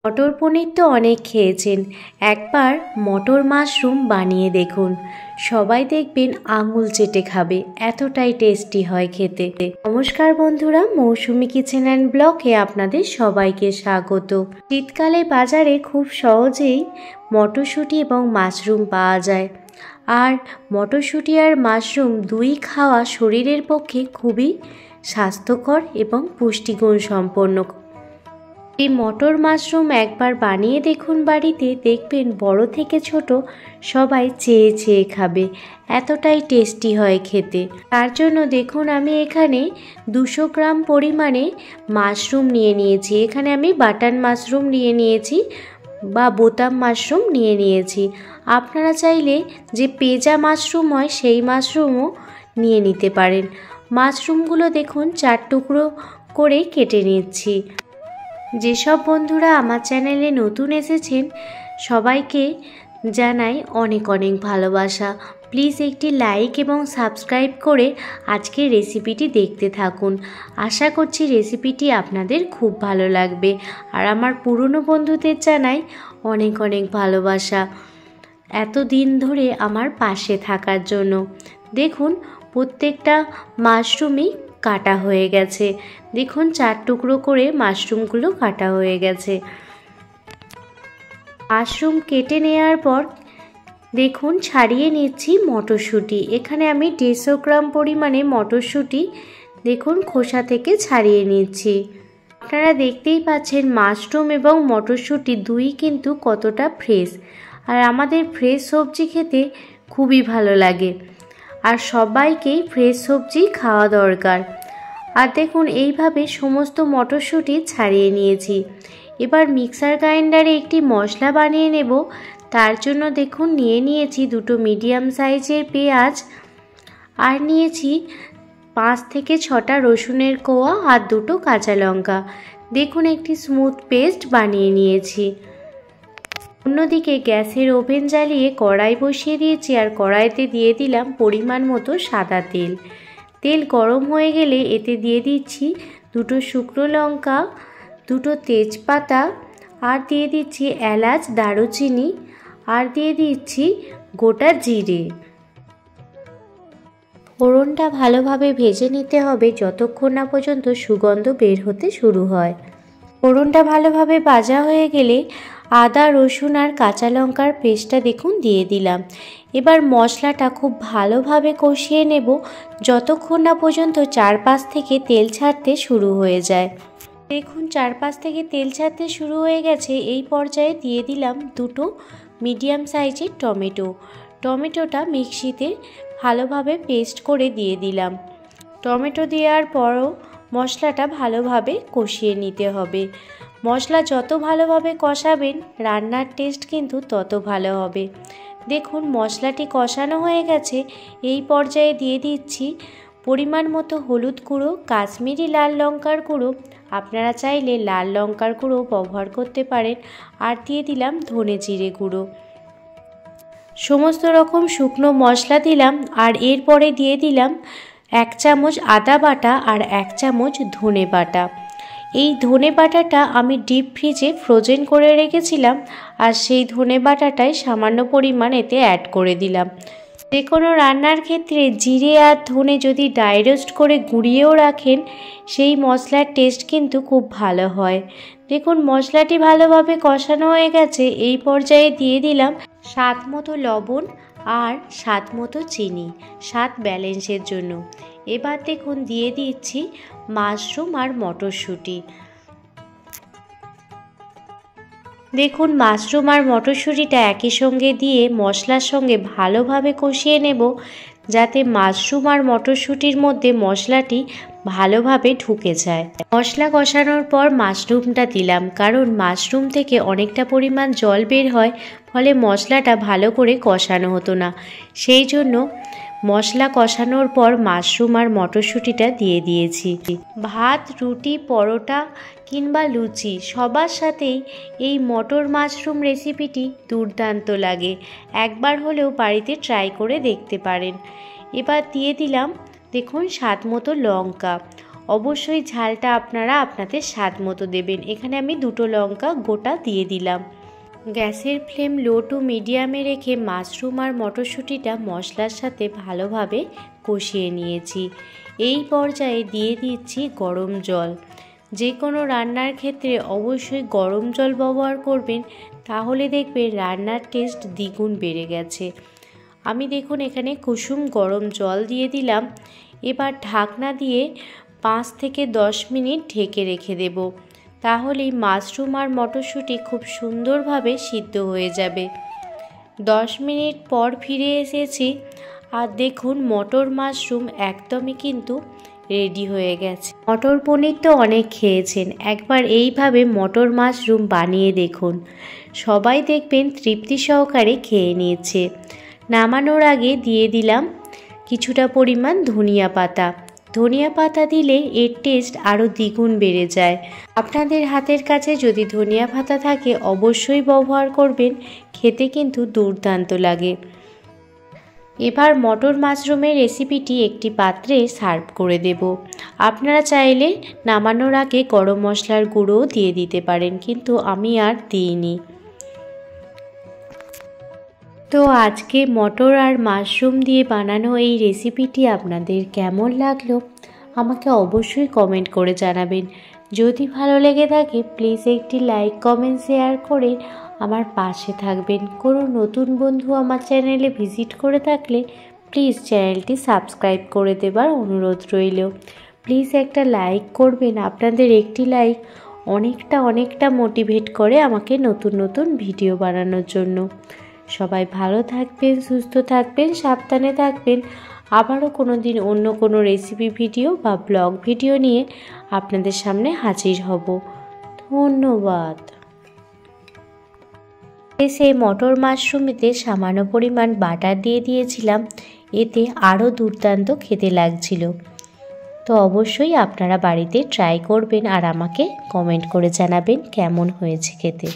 মটর পনির তো অনেক খেয়েছেন, একবার মটর মাশরুম বানিয়ে দেখুন। সবাই দেখবেন আঙুল চেটে খাবে, এতটাই টেস্টি হয় খেতে। নমস্কার বন্ধুরা, মৌসুমি কিচেন অ্যান্ড ব্লগে আপনাদের সবাইকে স্বাগত। শীতকালে বাজারে খুব সহজেই মটরশুঁটি এবং মাশরুম পাওয়া যায়, আর মটরশুঁটি আর মাশরুম দুই খাওয়া শরীরের পক্ষে খুবই স্বাস্থ্যকর এবং পুষ্টিগুণ সম্পন্ন। এই মটর মাশরুম একবার বানিয়ে দেখুন বাড়িতে, দেখবেন বড় থেকে ছোট সবাই চেয়ে চেয়ে খাবে, এতটাই টেস্টি হয় খেতে। তার জন্য দেখুন আমি এখানে 200 গ্রাম পরিমাণে মাশরুম নিয়ে নিয়েছি। এখানে আমি বাটন মাশরুম নিয়ে নিয়েছি বা বোতাম মাশরুম নিয়ে নিয়েছি। আপনারা চাইলে যে পেঁজা মাশরুম হয় সেই মাশরুমও নিয়ে নিতে পারেন। মাশরুমগুলো দেখুন 4 টুকরো করে কেটে নিচ্ছি। যেসব বন্ধুরা আমার চ্যানেলে নতুন এসেছেন সবাইকে জানাই অনেক অনেক ভালোবাসা। প্লিজ একটি লাইক এবং সাবস্ক্রাইব করে আজকের রেসিপিটি দেখতে থাকুন। আশা করছি রেসিপিটি আপনাদের খুব ভালো লাগবে। আর আমার পুরনো বন্ধুদের জানাই অনেক অনেক ভালোবাসা এতদিন ধরে আমার পাশে থাকার জন্য। দেখুন প্রত্যেকটা মাশরুমই কাটা হয়ে গেছে। দেখুন 4 টুকরো করে মাশরুমগুলো কাটা হয়ে গেছে। মাশরুম কেটে নেওয়ার পর দেখুন ছাড়িয়ে নিচ্ছি মটরশুঁটি। এখানে আমি 150 গ্রাম পরিমাণে মটরশুঁটি দেখুন খোসা থেকে ছাড়িয়ে নিচ্ছি। আপনারা দেখতেই পাচ্ছেন মাশরুম এবং মটরশুঁটি দুই কিন্তু কতটা ফ্রেশ, আর আমাদের ফ্রেশ সবজি খেতে খুবই ভালো লাগে, আর সবাইকেই ফ্রেশ সবজি খাওয়া দরকার। আর দেখুন এইভাবে সমস্ত মটরশুঁটি ছাড়িয়ে নিয়েছি। এবার মিক্সার গ্রাইন্ডারে একটি মশলা বানিয়ে নেব। তার জন্য দেখুন নিয়ে নিয়েছি 2টো মিডিয়াম সাইজের পেঁয়াজ, আর নিয়েছি 5 থেকে 6টা রসুনের কোয়া আর 2টো কাঁচা লঙ্কা। দেখুন একটি স্মুথ পেস্ট বানিয়ে নিয়েছি। অন্যদিকে গ্যাসের ওভেন জ্বালিয়ে কড়াই বসিয়ে দিয়েছি, আর কড়াইতে দিয়ে দিলাম পরিমাণ মতো সাদা তেল। তেল গরম হয়ে গেলে এতে দিয়ে দিচ্ছি 2টো শুকনো লঙ্কা, 2টো তেজপাতা, আর দিয়ে দিচ্ছি এলাচ, দারুচিনি, আর দিয়ে দিচ্ছি গোটা জিরে। ফোড়নটা ভালোভাবে ভেজে নিতে হবে যতক্ষণ না পর্যন্ত সুগন্ধ বের হতে শুরু হয়। ফোড়নটা ভালোভাবে ভাজা হয়ে গেলে আদা, রসুন আর কাঁচা লঙ্কার পেস্টটা দেখুন দিয়ে দিলাম। এবার মশলাটা খুব ভালোভাবে কষিয়ে নেব যতক্ষণ না পর্যন্ত চারপাশ থেকে তেল ছাড়তে শুরু হয়ে যায়। দেখুন চারপাশ থেকে তেল ছাড়তে শুরু হয়ে গেছে। এই পর্যায়ে দিয়ে দিলাম 2টো মিডিয়াম সাইজের টমেটো। টমেটোটা মিক্সিতে ভালোভাবে পেস্ট করে দিয়ে দিলাম। টমেটো দেওয়ার পরও মশলাটা ভালোভাবে কষিয়ে নিতে হবে। মশলা যত ভালোভাবে কষাবেন রান্নার টেস্ট কিন্তু তত ভালো হবে। দেখুন মশলাটি কষানো হয়ে গেছে। এই পর্যায়ে দিয়ে দিচ্ছি পরিমাণ মতো হলুদ গুঁড়ো, কাশ্মীরি লাল লঙ্কার গুঁড়ো, আপনারা চাইলে লাল লঙ্কার গুঁড়ো ব্যবহার করতে পারেন, আর দিয়ে দিলাম ধনে জিরে গুঁড়ো। সমস্ত রকম শুকনো মশলা দিলাম, আর এরপরে দিয়ে দিলাম 1 চামচ আদা বাটা আর 1 চামচ ধনে বাটা। এই ধনে বাটাটা আমি ডিপ ফ্রিজে ফ্রোজেন করে রেখেছিলাম, আর সেই ধনে বাটাটাই সামান্য পরিমাণ এতে অ্যাড করে দিলাম। যে কোনো রান্নার ক্ষেত্রে জিরে আর ধনে যদি ড্রাই রোস্ট করে গুঁড়িয়েও রাখেন সেই মশলার টেস্ট কিন্তু খুব ভালো হয়। দেখুন মশলাটি ভালোভাবে কষানো হয়ে গেছে। এই পর্যায়ে দিয়ে দিলাম স্বাদ মতো লবণ আর স্বাদ মতো চিনি, স্বাদ ব্যালেন্সের জন্য। এবার দেখুন দিয়ে দিচ্ছি মাশরুম আর মটরশুঁটি। দেখুন মাশরুম আর মটরশুঁটিটা একই সঙ্গে দিয়ে মশলার সঙ্গে ভালোভাবে কষিয়ে নেব, যাতে মাশরুম আর মটরশুঁটির মধ্যে মশলাটি ভালোভাবে ঢুকে যায়। মশলা কষানোর পর মাশরুমটা দিলাম, কারণ মাশরুম থেকে অনেকটা পরিমাণ জল বের হয়, ফলে মশলাটা ভালো করে কষানো হতো না। সেই জন্য মশলা কষানোর পর মাশরুম আর মটরশুঁটিটা দিয়ে দিয়েছি। ভাত, রুটি, পরোটা কিংবা লুচি সবার সাথেই এই মটর মাশরুম রেসিপিটি দুর্দান্ত লাগে। একবার হলেও বাড়িতে ট্রাই করে দেখতে পারেন। এবার দিয়ে দিলাম দেখুন স্বাদ মতো লঙ্কা। অবশ্যই ঝালটা আপনারা আপনাদের স্বাদ মতো দেবেন। এখানে আমি 2টো লঙ্কা গোটা দিয়ে দিলাম। গ্যাসের ফ্লেম লো টু মিডিয়ামে রেখে মাশরুম আর মটরশুঁটিটা মশলার সাথে ভালোভাবে কষিয়ে নিয়েছি। এই পর্যায়ে দিয়ে দিচ্ছি গরম জল। যে কোনো রান্নার ক্ষেত্রে অবশ্যই গরম জল ব্যবহার করবেন, তাহলে দেখবেন রান্নার টেস্ট দ্বিগুণ বেড়ে গেছে। আমি দেখুন এখানে কুসুম গরম জল দিয়ে দিলাম। এবার ঢাকনা দিয়ে 5 থেকে 10 মিনিট ঢেকে রেখে দেব। তাহলেই মাশরুম আর মটরশুঁটি খুব সুন্দরভাবে সিদ্ধ হয়ে যাবে। 10 মিনিট পর ফিরে এসেছি আর দেখুন মটর মাশরুম একদমই কিন্তু রেডি হয়ে গেছে। মটর পনির তো অনেক খেয়েছেন, একবার এইভাবে মটর মাশরুম বানিয়ে দেখুন। সবাই দেখবেন তৃপ্তি সহকারে খেয়ে নিয়েছে। নামানোর আগে দিয়ে দিলাম কিছুটা পরিমাণ ধনিয়া পাতা। ধনিয়া পাতা দিলে এর টেস্ট আরও দ্বিগুণ বেড়ে যায়। আপনাদের হাতের কাছে যদি ধনিয়া পাতা থাকে অবশ্যই ব্যবহার করবেন, খেতে কিন্তু দুর্দান্ত লাগে। এবার মটর মাশরুমের রেসিপিটি একটি পাত্রে সার্ভ করে দেব। আপনারা চাইলে নামানোর আগে গরম মশলার গুঁড়োও দিয়ে দিতে পারেন, কিন্তু আমি আর দিইনি। তো আজকে মটর আর মাশরুম দিয়ে বানানো এই রেসিপিটি আপনাদের কেমন লাগলো আমাকে অবশ্যই কমেন্ট করে জানাবেন। যদি ভালো লেগে থাকে প্লিজ একটি লাইক, কমেন্ট, শেয়ার করে আমার পাশে থাকবেন। কোনো নতুন বন্ধু আমার চ্যানেলে ভিজিট করে থাকলে প্লিজ চ্যানেলটি সাবস্ক্রাইব করে দেবার অনুরোধ রইল। প্লিজ একটা লাইক করবেন। আপনাদের একটি লাইক অনেকটা মোটিভেট করে আমাকে নতুন ভিডিও বানানোর জন্য। সবাই ভালো থাকবেন, সুস্থ থাকবেন, সাবধানে থাকবেন। আবারও কোনো দিন অন্য কোনো রেসিপি ভিডিও বা ব্লগ ভিডিও নিয়ে আপনাদের সামনে হাজির হব। ধন্যবাদ। সেই মটর মাশরুমেতে সামান্য পরিমাণ বাটার দিয়ে দিয়েছিলাম, এতে আরও দুর্দান্ত খেতে লাগছিল। তো অবশ্যই আপনারা বাড়িতে ট্রাই করবেন আর আমাকে কমেন্ট করে জানাবেন কেমন হয়েছে খেতে।